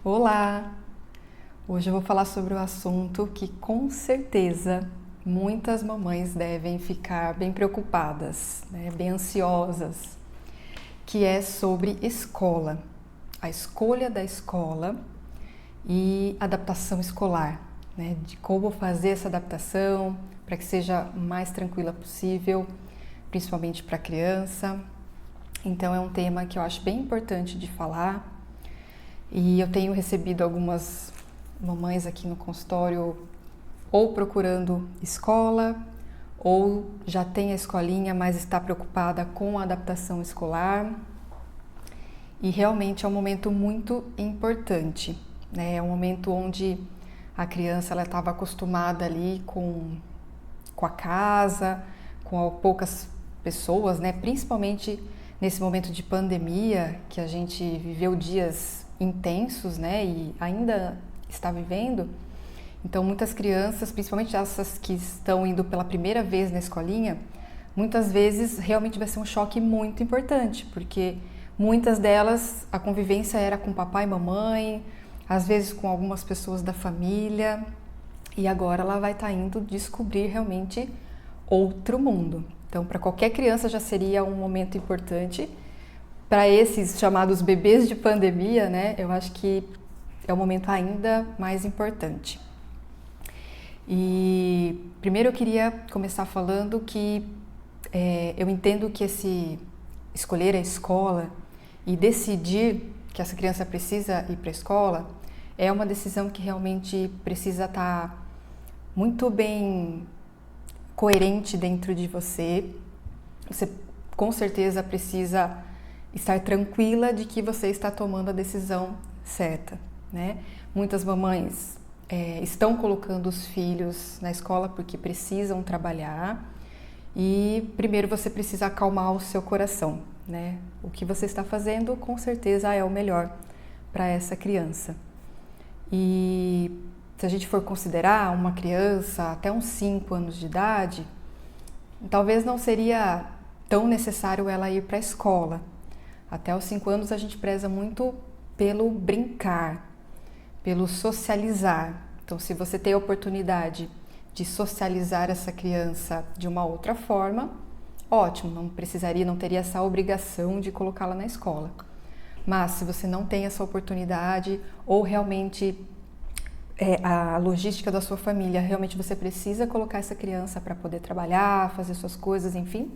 Olá! Hoje eu vou falar sobre um assunto que com certeza muitas mamães devem ficar bem preocupadas, né? Bem ansiosas, que é sobre escola, a escolha da escola e adaptação escolar, né? De como fazer essa adaptação para que seja mais tranquila possível, principalmente para a criança. Então é um tema que eu acho bem importante de falar. E eu tenho recebido algumas mamães aqui no consultório ou procurando escola ou já tem a escolinha, mas está preocupada com a adaptação escolar. E realmente é um momento muito importante, né? É um momento onde a criança ela estava acostumada ali com a casa, com poucas pessoas, né? Principalmente nesse momento de pandemia que a gente viveu dias intensos, né? E ainda está vivendo. Então, muitas crianças, principalmente essas que estão indo pela primeira vez na escolinha, muitas vezes realmente vai ser um choque muito importante, porque muitas delas a convivência era com papai e mamãe, às vezes com algumas pessoas da família, e agora ela vai estar indo descobrir realmente outro mundo. Então, para qualquer criança já seria um momento importante. Para esses chamados bebês de pandemia, né, eu acho que é um momento ainda mais importante. E primeiro eu queria começar falando que eu entendo que escolher a escola e decidir que essa criança precisa ir para a escola é uma decisão que realmente precisa estar muito bem coerente dentro de você. Você com certeza precisa estar tranquila de que você está tomando a decisão certa, né? Muitas mamães estão colocando os filhos na escola porque precisam trabalhar e primeiro você precisa acalmar o seu coração, né? O que você está fazendo com certeza é o melhor para essa criança. E se a gente for considerar uma criança até uns 5 anos de idade, talvez não seria tão necessário ela ir para a escola. Até os 5 anos a gente preza muito pelo brincar, pelo socializar. Então, se você tem a oportunidade de socializar essa criança de uma outra forma, ótimo, não teria essa obrigação de colocá-la na escola. Mas se você não tem essa oportunidade ou realmente a logística da sua família, realmente você precisa colocar essa criança para poder trabalhar, fazer suas coisas, enfim,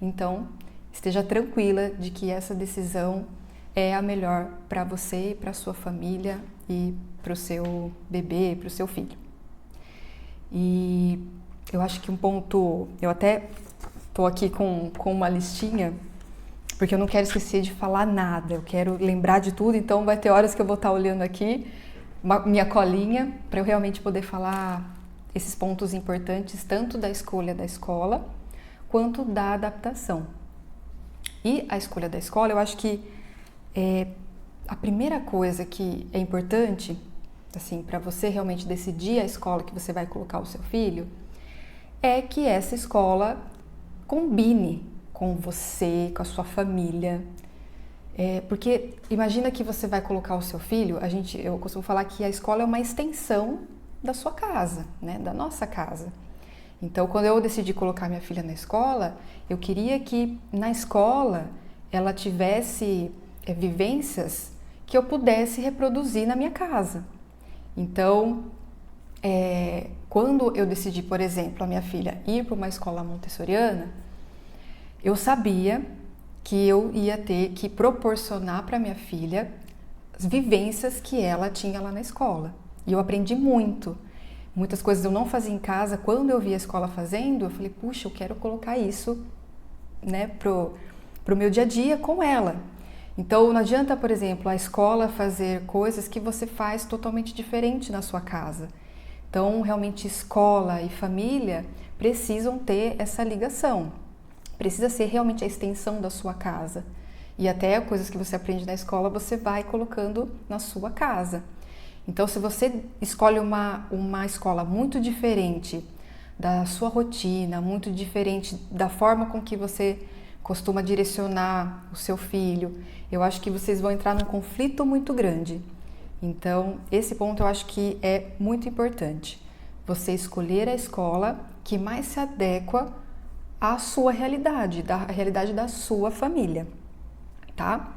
então esteja tranquila de que essa decisão é a melhor para você e para a sua família e para o seu bebê, para o seu filho. E eu acho que um ponto, eu até estou aqui com uma listinha, porque eu não quero esquecer de falar nada, eu quero lembrar de tudo, então vai ter horas que eu vou estar olhando aqui, minha colinha, para eu realmente poder falar esses pontos importantes, tanto da escolha da escola, quanto da adaptação. E a escolha da escola, eu acho que a primeira coisa que é importante, assim, para você realmente decidir a escola que você vai colocar o seu filho, é que essa escola combine com você, com a sua família. Porque imagina que você vai colocar o seu filho, eu costumo falar que a escola é uma extensão da sua casa, né, da nossa casa. Então, quando eu decidi colocar minha filha na escola, eu queria que na escola ela tivesse vivências que eu pudesse reproduzir na minha casa. Então, quando eu decidi, por exemplo, a minha filha ir para uma escola montessoriana, eu sabia que eu ia ter que proporcionar para minha filha as vivências que ela tinha lá na escola. E eu aprendi muito. Muitas coisas eu não fazia em casa. Quando eu vi a escola fazendo, eu falei, puxa, eu quero colocar isso, né, pro meu dia a dia com ela. Então, não adianta, por exemplo, a escola fazer coisas que você faz totalmente diferente na sua casa. Então, realmente, escola e família precisam ter essa ligação. Precisa ser realmente a extensão da sua casa. E até coisas que você aprende na escola, você vai colocando na sua casa. Então, se você escolhe uma escola muito diferente da sua rotina, muito diferente da forma com que você costuma direcionar o seu filho, eu acho que vocês vão entrar num conflito muito grande. Então, esse ponto eu acho que é muito importante. Você escolher a escola que mais se adequa à sua realidade, da realidade da sua família, tá?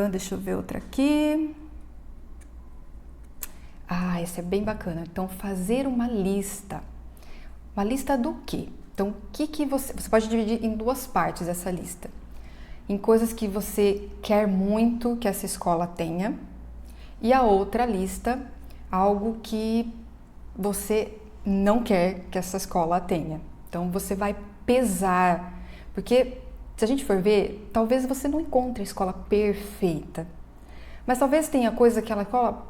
Deixa eu ver outra aqui. Essa é bem bacana. Então, fazer uma lista. Uma lista do quê? Então, o que você pode dividir em duas partes essa lista. Em coisas que você quer muito que essa escola tenha, e a outra lista, algo que você não quer que essa escola tenha. Então, você vai pesar, porque se a gente for ver, talvez você não encontre a escola perfeita, mas talvez tenha coisa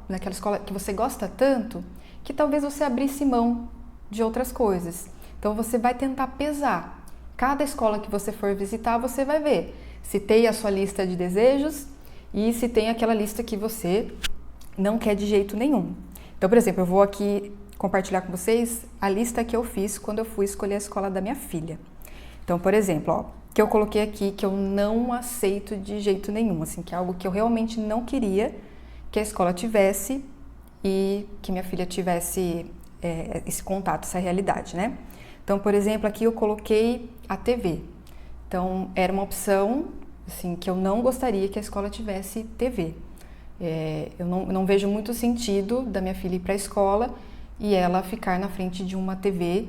naquela escola que você gosta tanto, que talvez você abrisse mão de outras coisas. Então, você vai tentar pesar. Cada escola que você for visitar, você vai ver se tem a sua lista de desejos e se tem aquela lista que você não quer de jeito nenhum. Então, por exemplo, eu vou aqui compartilhar com vocês a lista que eu fiz quando eu fui escolher a escola da minha filha. Então, por exemplo, que eu coloquei aqui que eu não aceito de jeito nenhum, assim, que é algo que eu realmente não queria que a escola tivesse e que minha filha tivesse esse contato, essa realidade, né? Então, por exemplo, aqui eu coloquei a TV. Então, era uma opção, assim, que eu não gostaria que a escola tivesse TV. Eu não vejo muito sentido da minha filha ir para a escola e ela ficar na frente de uma TV,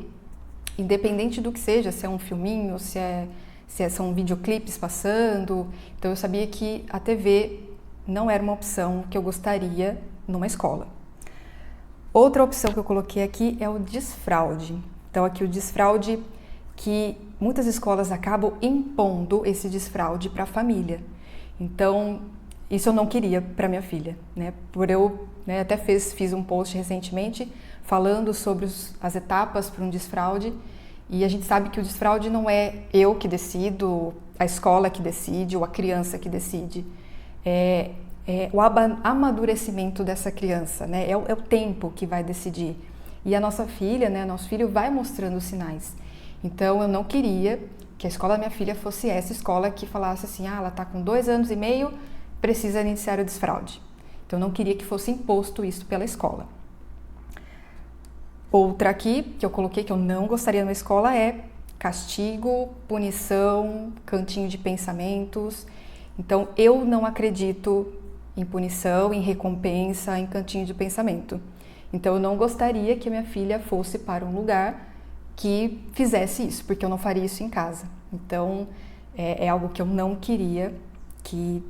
independente do que seja, se é um filminho, se são videoclipes passando. Então, eu sabia que a TV não era uma opção que eu gostaria numa escola. Outra opção que eu coloquei aqui é o desfraude. Então, aqui o desfraude, que muitas escolas acabam impondo esse desfraude para a família. Então, isso eu não queria para minha filha, né? Até fiz um post recentemente falando sobre as etapas para um desfraude, e a gente sabe que o desfraude não é eu que decido, a escola que decide ou a criança que decide. É o amadurecimento dessa criança, né? É o tempo que vai decidir. E a nossa filha, né, nosso filho vai mostrando os sinais. Então, eu não queria que a escola da minha filha fosse essa escola que falasse assim, ela está com 2 anos e meio, precisa iniciar o desfraude. Então, eu não queria que fosse imposto isso pela escola. Outra aqui, que eu coloquei que eu não gostaria na escola, é castigo, punição, cantinho de pensamentos. Então, eu não acredito em punição, em recompensa, em cantinho de pensamento. Então, eu não gostaria que a minha filha fosse para um lugar que fizesse isso, porque eu não faria isso em casa. Então, é algo que eu não queria que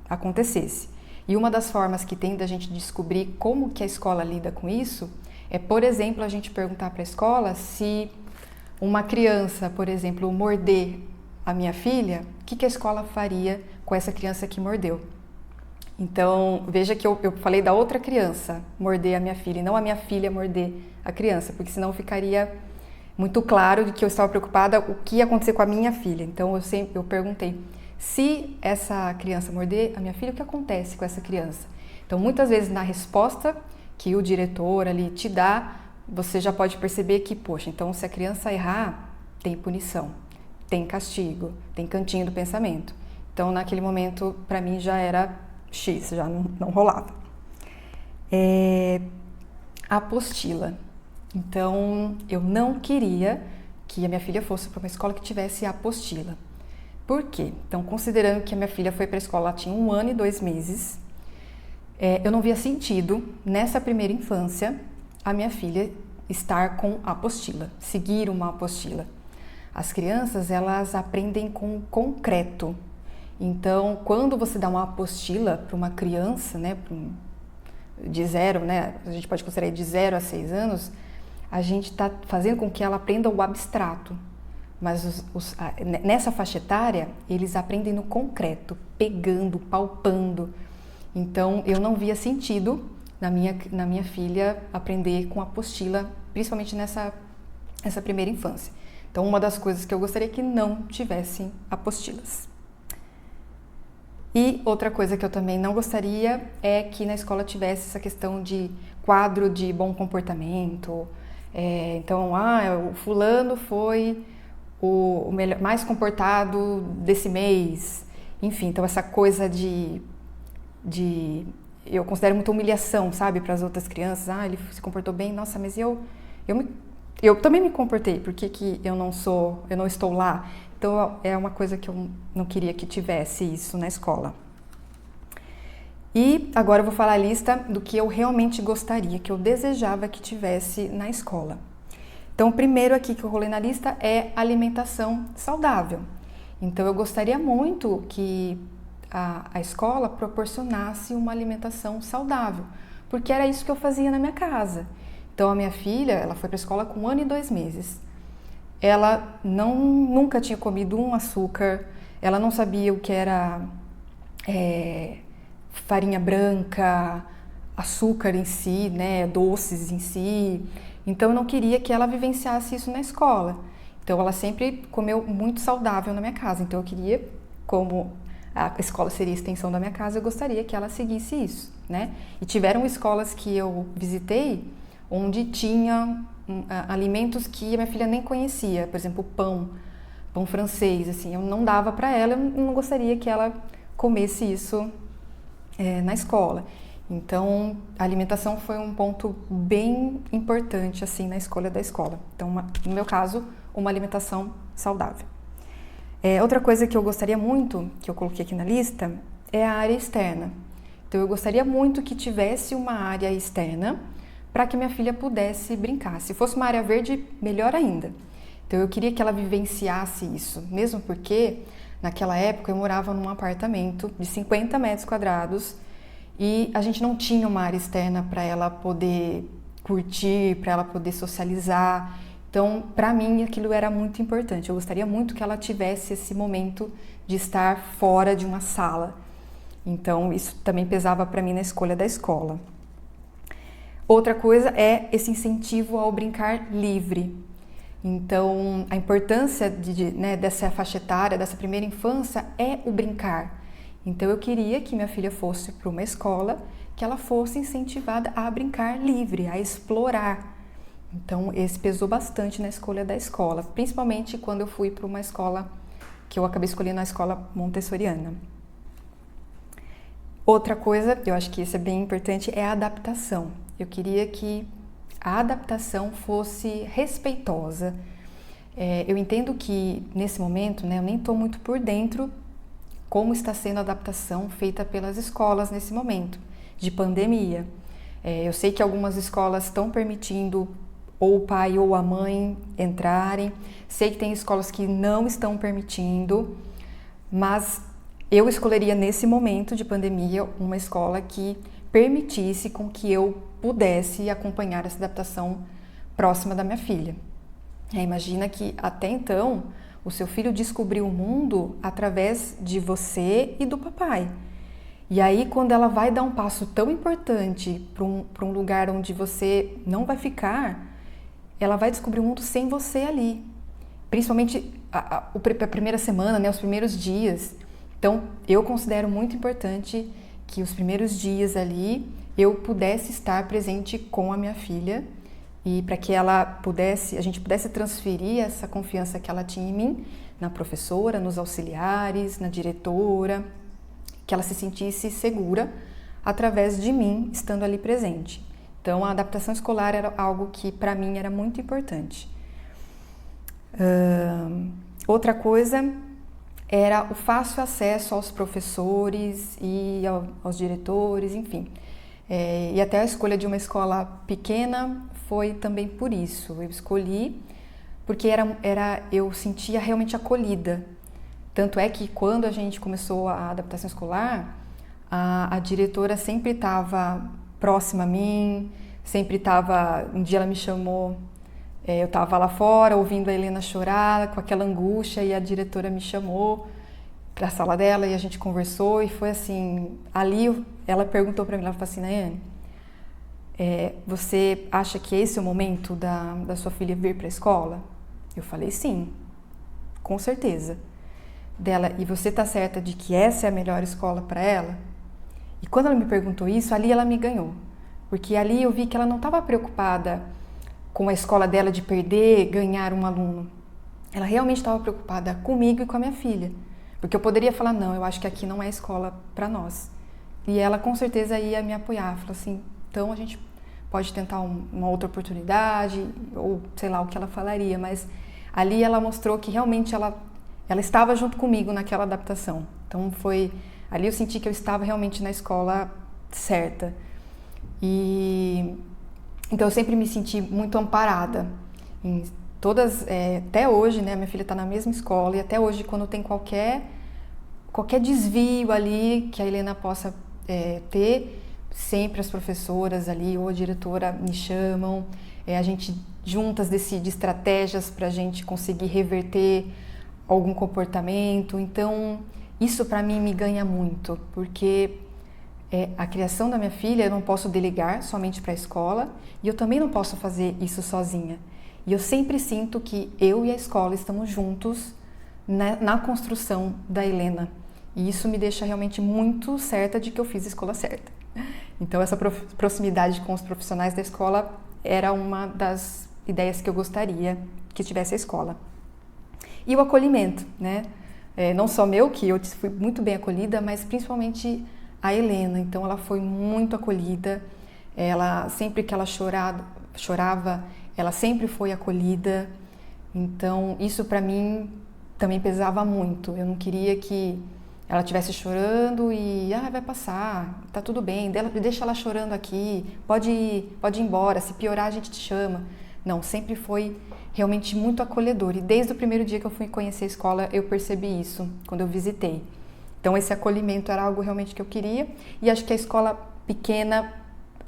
acontecesse. E uma das formas que tem da gente descobrir como que a escola lida com isso é, por exemplo, a gente perguntar para a escola se uma criança, por exemplo, morder a minha filha, o que a escola faria com essa criança que mordeu. Então, veja que eu falei da outra criança morder a minha filha e não a minha filha morder a criança, porque senão ficaria muito claro de que eu estava preocupada o que ia acontecer com a minha filha. Então, eu perguntei, se essa criança morder a minha filha, o que acontece com essa criança? Então, muitas vezes na resposta que o diretor ali te dá, você já pode perceber que, poxa, então se a criança errar, tem punição, tem castigo, tem cantinho do pensamento. Então, naquele momento, para mim já era X, já não rolava. A apostila. Então, eu não queria que a minha filha fosse para uma escola que tivesse a apostila. Por quê? Então, considerando que a minha filha foi para a escola, ela tinha 1 ano e 2 meses, eu não via sentido, nessa primeira infância, a minha filha estar com a apostila, seguir uma apostila. As crianças, elas aprendem com concreto. Então, quando você dá uma apostila para uma criança, né, de 0, né, a gente pode considerar de 0 a 6 anos, a gente está fazendo com que ela aprenda o abstrato. Mas nessa faixa etária, eles aprendem no concreto, pegando, palpando. Então, eu não via sentido na minha filha aprender com apostila, principalmente nessa primeira infância. Então, uma das coisas que eu gostaria é que não tivessem apostilas. E outra coisa que eu também não gostaria é que na escola tivesse essa questão de quadro de bom comportamento. Então, o fulano foi o melhor, mais comportado desse mês. Enfim, então essa coisa de eu considero muita humilhação, sabe, para as outras crianças. Ah, ele se comportou bem, nossa, mas eu também me comportei, por que eu não estou lá? Então é uma coisa que eu não queria que tivesse isso na escola. E agora eu vou falar a lista do que eu realmente gostaria, que eu desejava que tivesse na escola. Então, o primeiro aqui que eu rolei na lista é alimentação saudável. Então, eu gostaria muito que a escola proporcionasse uma alimentação saudável, porque era isso que eu fazia na minha casa. Então, a minha filha, ela foi para a escola com 1 ano e 2 meses. Ela nunca tinha comido um açúcar, ela não sabia o que era farinha branca, açúcar em si, né, doces em si. Então eu não queria que ela vivenciasse isso na escola. Então ela sempre comeu muito saudável na minha casa. Então eu queria, como a escola seria a extensão da minha casa, eu gostaria que ela seguisse isso, né? E tiveram escolas que eu visitei onde tinha alimentos que a minha filha nem conhecia, por exemplo, pão francês, assim, eu não dava para ela, eu não gostaria que ela comesse isso na escola. Então, a alimentação foi um ponto bem importante assim na escolha da escola. Então, no meu caso, uma alimentação saudável. Outra coisa que eu gostaria muito, que eu coloquei aqui na lista, é a área externa. Então, eu gostaria muito que tivesse uma área externa para que minha filha pudesse brincar. Se fosse uma área verde, melhor ainda. Então, eu queria que ela vivenciasse isso, mesmo porque naquela época eu morava num apartamento de 50 metros quadrados e a gente não tinha uma área externa para ela poder curtir, para ela poder socializar. Então, para mim, aquilo era muito importante. Eu gostaria muito que ela tivesse esse momento de estar fora de uma sala. Então, isso também pesava para mim na escolha da escola. Outra coisa é esse incentivo ao brincar livre. Então, a importância dessa faixa etária, dessa primeira infância, é o brincar. Então, eu queria que minha filha fosse para uma escola, que ela fosse incentivada a brincar livre, a explorar. Então, esse pesou bastante na escolha da escola, principalmente quando eu fui para uma escola que eu acabei escolhendo, a escola montessoriana. Outra coisa, eu acho que isso é bem importante, é a adaptação. Eu queria que a adaptação fosse respeitosa. Eu entendo que, nesse momento, eu nem estou muito por dentro como está sendo a adaptação feita pelas escolas nesse momento de pandemia. Eu sei que algumas escolas estão permitindo ou o pai ou a mãe entrarem, sei que tem escolas que não estão permitindo, mas eu escolheria nesse momento de pandemia uma escola que permitisse com que eu pudesse acompanhar essa adaptação próxima da minha filha. Imagina que até então o seu filho descobriu o mundo através de você e do papai. E aí, quando ela vai dar um passo tão importante para um lugar onde você não vai ficar, ela vai descobrir o mundo sem você ali. Principalmente a primeira semana, os primeiros dias. Então, eu considero muito importante que os primeiros dias ali eu pudesse estar presente com a minha filha e para que a gente pudesse transferir essa confiança que ela tinha em mim, na professora, nos auxiliares, na diretora, que ela se sentisse segura através de mim estando ali presente. Então, a adaptação escolar era algo que para mim era muito importante. Outra coisa era o fácil acesso aos professores e aos diretores, enfim. E até a escolha de uma escola pequena foi também por isso. Eu escolhi porque eu sentia realmente acolhida. Tanto é que quando a gente começou a adaptação escolar, a diretora sempre estava próxima a mim, sempre estava... Um dia ela me chamou, eu estava lá fora ouvindo a Helena chorar com aquela angústia e a diretora me chamou para a sala dela e a gente conversou e foi assim, ali ela perguntou para mim, ela falou assim, Nayane, você acha que esse é o momento da sua filha vir para a escola? Eu falei sim, com certeza. Dela, e você tá certa de que essa é a melhor escola para ela? E quando ela me perguntou isso, ali ela me ganhou. Porque ali eu vi que ela não estava preocupada com a escola dela de perder, ganhar um aluno. Ela realmente estava preocupada comigo e com a minha filha. Porque eu poderia falar, não, eu acho que aqui não é escola para nós. E ela com certeza ia me apoiar, falou assim, então a gente pode tentar uma outra oportunidade, ou sei lá o que ela falaria, mas ali ela mostrou que realmente ela estava junto comigo naquela adaptação. Então ali eu senti que eu estava realmente na escola certa. E então eu sempre me senti muito amparada. Em todas, até hoje, né, minha filha está na mesma escola, e até hoje quando tem qualquer desvio ali que a Helena possa ter, sempre as professoras ali ou a diretora me chamam, a gente juntas decide estratégias para a gente conseguir reverter algum comportamento. Então isso para mim me ganha muito, porque a criação da minha filha eu não posso delegar somente para a escola, e eu também não posso fazer isso sozinha. E eu sempre sinto que eu e a escola estamos juntos na construção da Helena. E isso me deixa realmente muito certa de que eu fiz a escola certa. Então essa proximidade com os profissionais da escola era uma das ideias que eu gostaria que tivesse a escola. E o acolhimento, né? Não só meu, que eu fui muito bem acolhida, mas principalmente a Helena. Então ela foi muito acolhida. Ela, sempre que ela chorava, ela sempre foi acolhida. Então isso para mim também pesava muito. Eu não queria que ela estivesse chorando e vai passar, tá tudo bem, deixa ela chorando aqui, pode ir embora, se piorar a gente te chama. Não, sempre foi realmente muito acolhedor, e desde o primeiro dia que eu fui conhecer a escola eu percebi isso, quando eu visitei. Então esse acolhimento era algo realmente que eu queria, e acho que a escola pequena,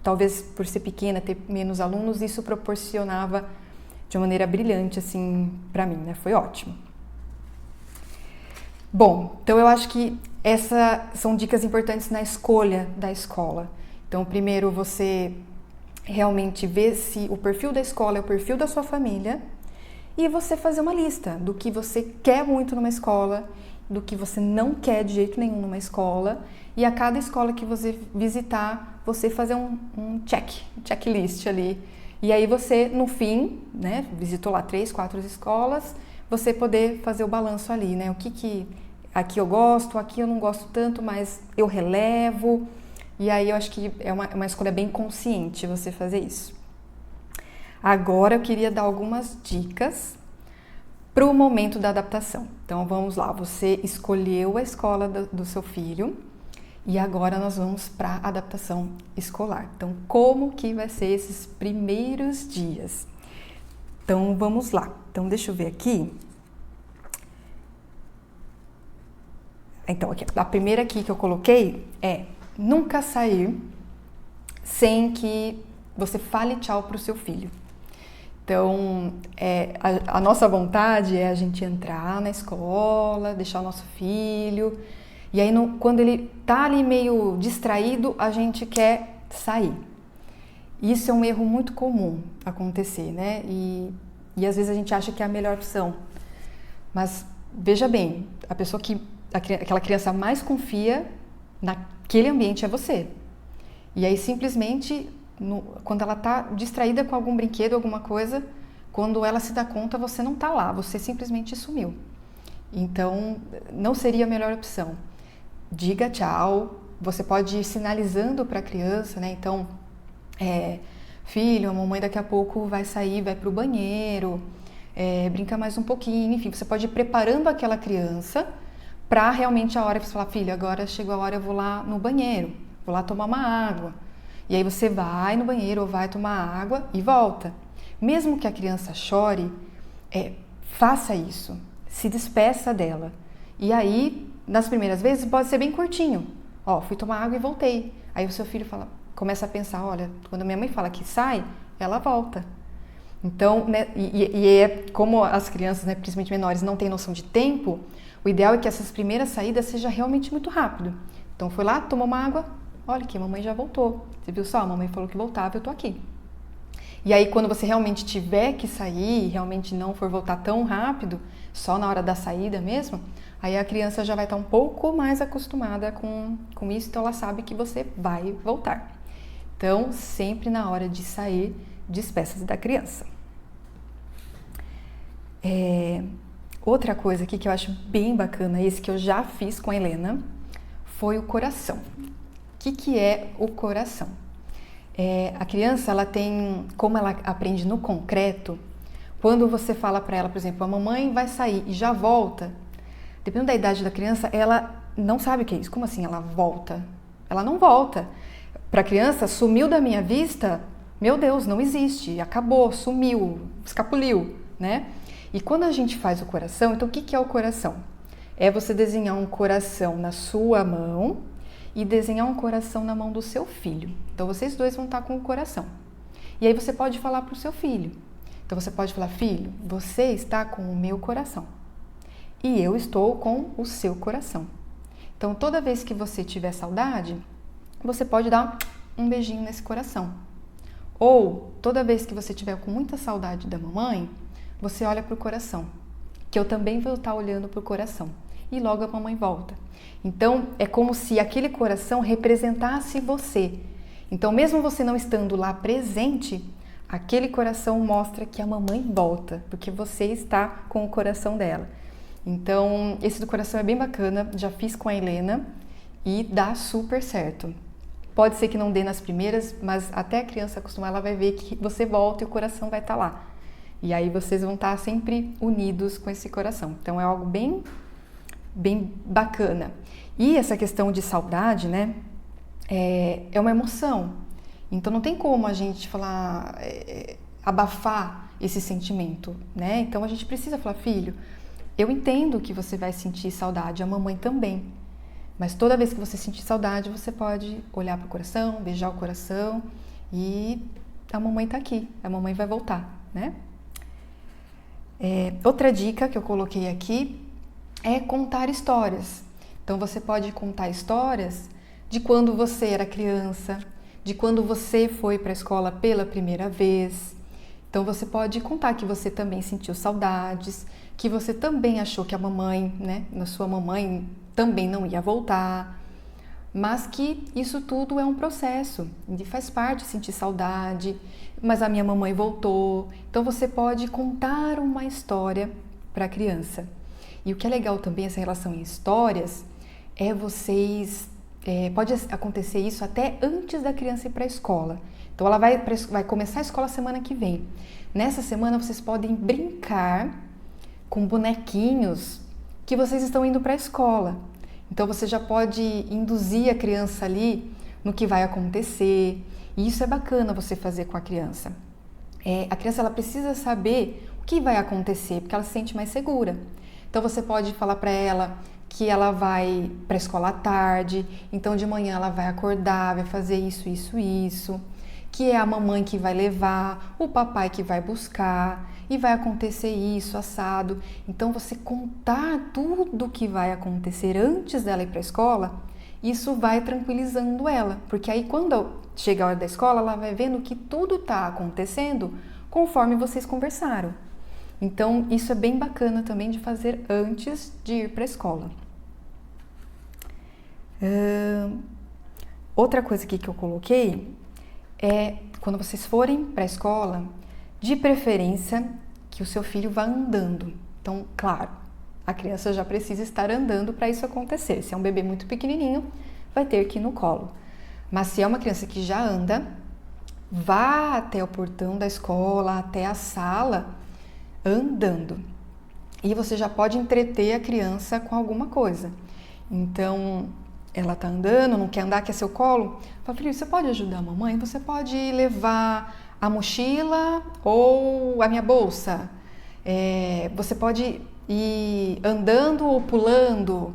talvez por ser pequena, ter menos alunos, isso proporcionava de uma maneira brilhante assim para mim, né? Foi ótimo. Bom, então eu acho que essas são dicas importantes na escolha da escola. Então, primeiro você realmente ver se o perfil da escola é o perfil da sua família, e você fazer uma lista do que você quer muito numa escola, do que você não quer de jeito nenhum numa escola, e a cada escola que você visitar, você fazer um checklist ali. E aí você, no fim, né, visitou lá 3, 4 escolas, você poder fazer o balanço ali, né? O que aqui eu gosto, aqui eu não gosto tanto, mas eu relevo. E aí eu acho que é uma escolha bem consciente você fazer isso. Agora eu queria dar algumas dicas para o momento da adaptação. Então vamos lá, você escolheu a escola do seu filho e agora nós vamos para a adaptação escolar. Então como que vai ser esses primeiros dias? Então vamos lá. Então deixa eu ver aqui. Então aqui, a primeira aqui que eu coloquei é nunca sair sem que você fale tchau para o seu filho. Então, a nossa vontade é a gente entrar na escola, deixar o nosso filho, e aí quando ele tá ali meio distraído, a gente quer sair. Isso é um erro muito comum acontecer, né? E às vezes a gente acha que é a melhor opção. Mas veja bem, aquela criança mais confia naquele ambiente é você. E aí simplesmente, quando ela está distraída com algum brinquedo, alguma coisa, quando ela se dá conta, você não está lá, você simplesmente sumiu. Então, não seria a melhor opção. Diga tchau, você pode ir sinalizando para a criança, né? Então, filho, a mamãe daqui a pouco vai sair, vai para o banheiro, brinca mais um pouquinho, enfim, você pode ir preparando aquela criança para realmente a hora que você falar, filho, agora chegou a hora, eu vou lá no banheiro, vou lá tomar uma água. E aí você vai no banheiro ou vai tomar água e volta. Mesmo que a criança chore, faça isso, se despeça dela. E aí, nas primeiras vezes, pode ser bem curtinho. Fui tomar água e voltei. Aí o seu filho começa a pensar, olha, quando a minha mãe fala que sai, ela volta. Então, né, como as crianças, né, principalmente menores, não têm noção de tempo, o ideal é que essas primeiras saídas seja realmente muito rápido. Então, foi lá, tomou uma água, olha que a mamãe já voltou. Você viu só? A mamãe falou que voltava, eu tô aqui. E aí, quando você realmente tiver que sair, realmente não for voltar tão rápido, só na hora da saída mesmo, aí a criança já vai estar um pouco mais acostumada com isso, então ela sabe que você vai voltar. Então, sempre na hora de sair, despeça-se da criança. Outra coisa aqui que eu acho bem bacana, esse que eu já fiz com a Helena, foi o coração. que é o coração? A criança, ela tem, como ela aprende no concreto, quando você fala para ela, por exemplo, a mamãe vai sair e já volta, dependendo da idade da criança, ela não sabe o que é isso. Como assim ela volta? Ela não volta. Para a criança, sumiu da minha vista, meu Deus, não existe, acabou, sumiu, escapuliu, né? E quando a gente faz o coração, então o que é o coração? É você desenhar um coração na sua mão e desenhar um coração na mão do seu filho. Então vocês dois vão estar com o coração. E aí você pode falar para o seu filho. Então você pode falar, filho, você está com o meu coração e eu estou com o seu coração. Então toda vez que você tiver saudade, você pode dar um beijinho nesse coração. Ou toda vez que você tiver com muita saudade da mamãe, você olha para o coração, que eu também vou estar olhando para o coração. E logo a mamãe volta. Então é como se aquele coração representasse você. Então mesmo você não estando lá presente, aquele coração mostra que a mamãe volta, porque você está com o coração dela. Então esse do coração é bem bacana, já fiz com a Helena e dá super certo. Pode ser que não dê nas primeiras, mas até a criança acostumar, ela vai ver que você volta e o coração vai estar lá. E aí vocês vão estar sempre unidos com esse coração. Então é algo bem bacana. E essa questão de saudade, né, é uma emoção. Então não tem como a gente falar, abafar esse sentimento, né? Então a gente precisa falar, filho, eu entendo que você vai sentir saudade, a mamãe também. Mas toda vez que você sentir saudade, você pode olhar para o coração, beijar o coração e a mamãe tá aqui, a mamãe vai voltar, né? Outra dica que eu coloquei aqui é contar histórias. Então você pode contar histórias de quando você era criança, de quando você foi para a escola pela primeira vez. Então você pode contar que você também sentiu saudades, que você também achou que a mamãe, né, a sua mamãe também não ia voltar, mas que isso tudo é um processo, e faz parte sentir saudade, mas a minha mamãe voltou. Então você pode contar uma história para a criança. E o que é legal também, essa relação em histórias, é vocês... pode acontecer isso até antes da criança ir para a escola. Então ela vai começar a escola semana que vem. Nessa semana vocês podem brincar com bonequinhos que vocês estão indo para a escola. Então você já pode induzir a criança ali no que vai acontecer. E isso é bacana você fazer com a criança. A criança ela precisa saber o que vai acontecer, porque ela se sente mais segura. Então você pode falar para ela que ela vai para a escola à tarde, então de manhã ela vai acordar, vai fazer isso, isso, isso, que é a mamãe que vai levar, o papai que vai buscar e vai acontecer isso, assado. Então você contar tudo o que vai acontecer antes dela ir para a escola, isso vai tranquilizando ela, porque aí quando chega a hora da escola, ela vai vendo que tudo está acontecendo conforme vocês conversaram. Então isso é bem bacana também de fazer antes de ir para a escola. Outra coisa aqui que eu coloquei é quando vocês forem para a escola, de preferência que o seu filho vá andando. Então, claro, a criança já precisa estar andando para isso acontecer. Se é um bebê muito pequenininho, vai ter que ir no colo. Mas se é uma criança que já anda, vá até o portão da escola, até a sala, andando. E você já pode entreter a criança com alguma coisa. Então, ela tá andando, não quer andar, quer seu colo? Fala, filho, você pode ajudar a mamãe? Você pode levar a mochila ou a minha bolsa? Você pode ir andando ou pulando?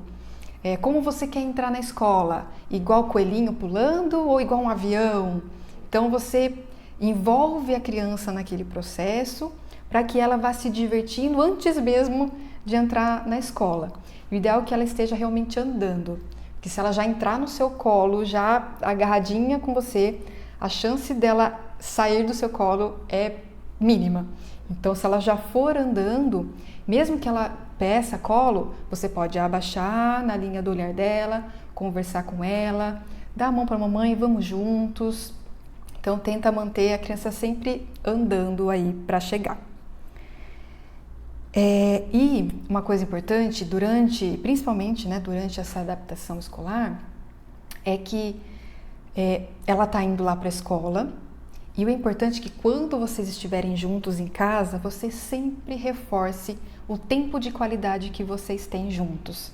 Como você quer entrar na escola? Igual coelhinho pulando ou igual um avião? Então, você envolve a criança naquele processo para que ela vá se divertindo antes mesmo de entrar na escola. O ideal é que ela esteja realmente andando, porque se ela já entrar no seu colo, já agarradinha com você, a chance dela sair do seu colo é mínima. Então, se ela já for andando, mesmo que ela peça colo, você pode abaixar na linha do olhar dela, conversar com ela, dar a mão para a mamãe, vamos juntos. Então, tenta manter a criança sempre andando aí para chegar. E uma coisa importante, principalmente, né, durante essa adaptação escolar, é que ela está indo lá para a escola. E o importante é que quando vocês estiverem juntos em casa, você sempre reforce o tempo de qualidade que vocês têm juntos.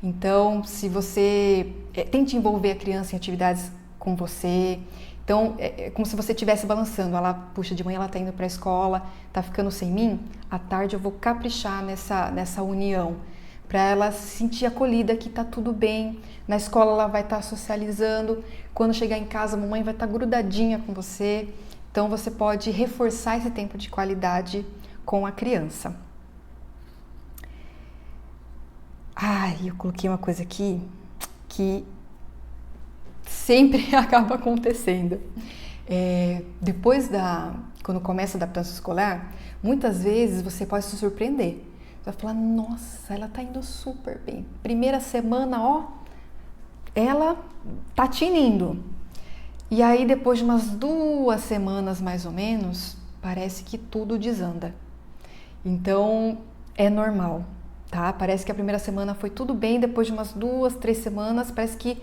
Então, se você tente envolver a criança em atividades com você, então é como se você estivesse balançando. Ela, puxa, de manhã ela está indo para a escola, está ficando sem mim, à tarde eu vou caprichar nessa união, para ela se sentir acolhida, que está tudo bem. Na escola ela vai estar socializando, quando chegar em casa a mamãe vai estar grudadinha com você. Então você pode reforçar esse tempo de qualidade com a criança. Eu coloquei uma coisa aqui que sempre acaba acontecendo. Quando começa a adaptação escolar, muitas vezes você pode se surpreender. Você vai falar, nossa, ela tá indo super bem. Primeira semana, ela tá tinindo. E aí depois de umas 2 semanas mais ou menos, parece que tudo desanda. Então é normal, tá? Parece que a primeira semana foi tudo bem, depois de umas 2, 3 semanas parece que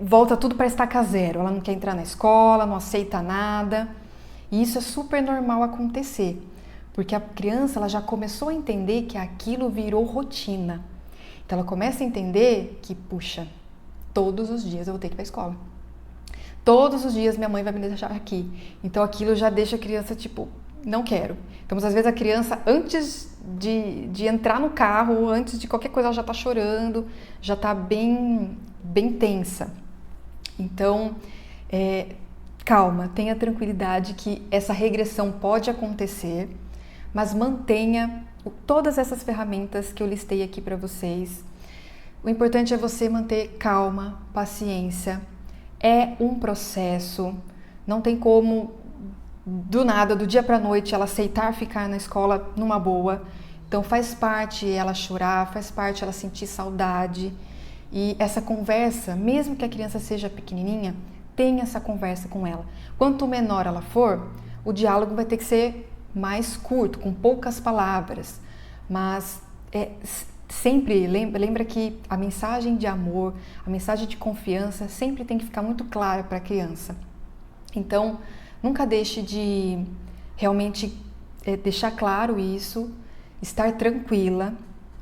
volta tudo para estaca zero. Ela não quer entrar na escola, não aceita nada. E isso é super normal acontecer. Porque a criança ela já começou a entender que aquilo virou rotina. Então ela começa a entender que, puxa, todos os dias eu vou ter que ir para a escola. Todos os dias minha mãe vai me deixar aqui. Então aquilo já deixa a criança tipo, não quero. Então às vezes a criança antes de entrar no carro, antes de qualquer coisa ela já está chorando, já está bem tensa. Então calma, tenha tranquilidade que essa regressão pode acontecer, mas mantenha todas essas ferramentas que eu listei aqui para vocês. O importante é você manter calma, paciência. É um processo, não tem como do nada, do dia para a noite, ela aceitar ficar na escola numa boa. Então faz parte ela chorar, faz parte ela sentir saudade. E essa conversa, mesmo que a criança seja pequenininha, tenha essa conversa com ela. Quanto menor ela for, o diálogo vai ter que ser mais curto, com poucas palavras, mas sempre lembra que a mensagem de amor, a mensagem de confiança sempre tem que ficar muito clara para a criança. Então, nunca deixe de realmente deixar claro isso, estar tranquila,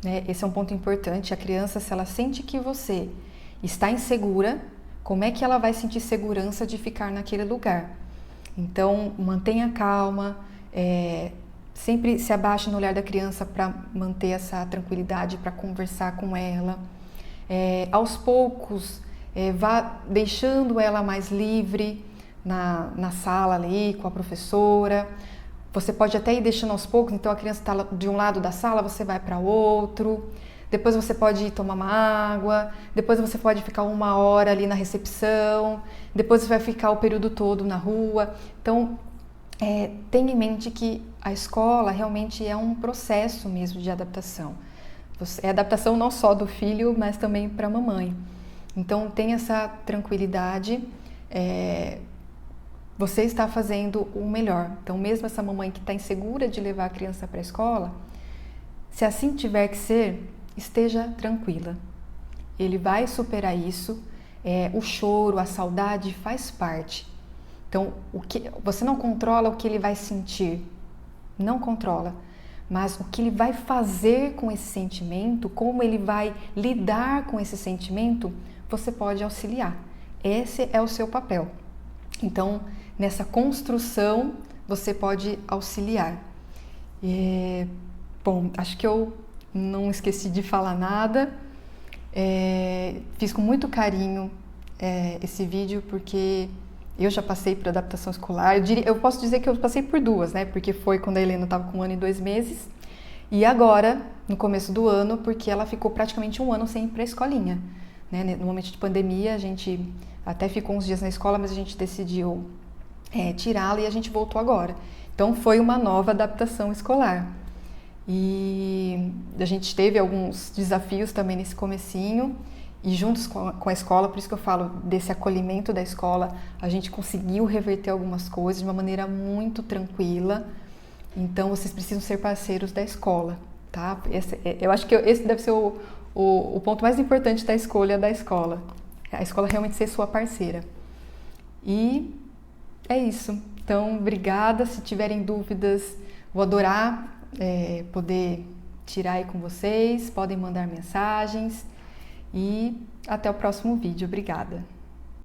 né? Esse é um ponto importante. A criança, se ela sente que você está insegura, como é que ela vai sentir segurança de ficar naquele lugar? Então, mantenha calma, sempre se abaixe no olhar da criança para manter essa tranquilidade, para conversar com ela. Aos poucos, vá deixando ela mais livre na sala ali com a professora. Você pode até ir deixando aos poucos, então a criança está de um lado da sala, você vai para outro. Depois você pode ir tomar uma água, depois você pode ficar 1 hora ali na recepção, depois você vai ficar o período todo na rua. Então, tenha em mente que a escola realmente é um processo mesmo de adaptação. É adaptação não só do filho, mas também para a mamãe. Então, tenha essa tranquilidade. Você está fazendo o melhor. Então, mesmo essa mamãe que está insegura de levar a criança para a escola, se assim tiver que ser, esteja tranquila. Ele vai superar isso. O choro, a saudade faz parte. Então, você não controla o que ele vai sentir, não controla, mas o que ele vai fazer com esse sentimento, como ele vai lidar com esse sentimento, você pode auxiliar. Esse é o seu papel. Então, nessa construção, você pode auxiliar. Bom, acho que eu não esqueci de falar nada. Fiz com muito carinho esse vídeo, porque eu já passei por adaptação escolar. Eu posso dizer que eu passei por 2, né? Porque foi quando a Helena estava com 1 ano e 2 meses. E agora, no começo do ano, porque ela ficou praticamente 1 ano sem ir para a escolinha. Né? No momento de pandemia, a gente até ficou uns dias na escola, mas a gente decidiu tirá-la e a gente voltou agora. Então, foi uma nova adaptação escolar. E a gente teve alguns desafios também nesse comecinho. E juntos com a escola, por isso que eu falo desse acolhimento da escola, a gente conseguiu reverter algumas coisas de uma maneira muito tranquila. Então, vocês precisam ser parceiros da escola, tá? Eu acho que esse deve ser o ponto mais importante da escolha da escola. a escola realmente ser sua parceira. E é isso. Então, obrigada. Se tiverem dúvidas, vou adorar poder tirar aí com vocês. Podem mandar mensagens. E até o próximo vídeo. Obrigada.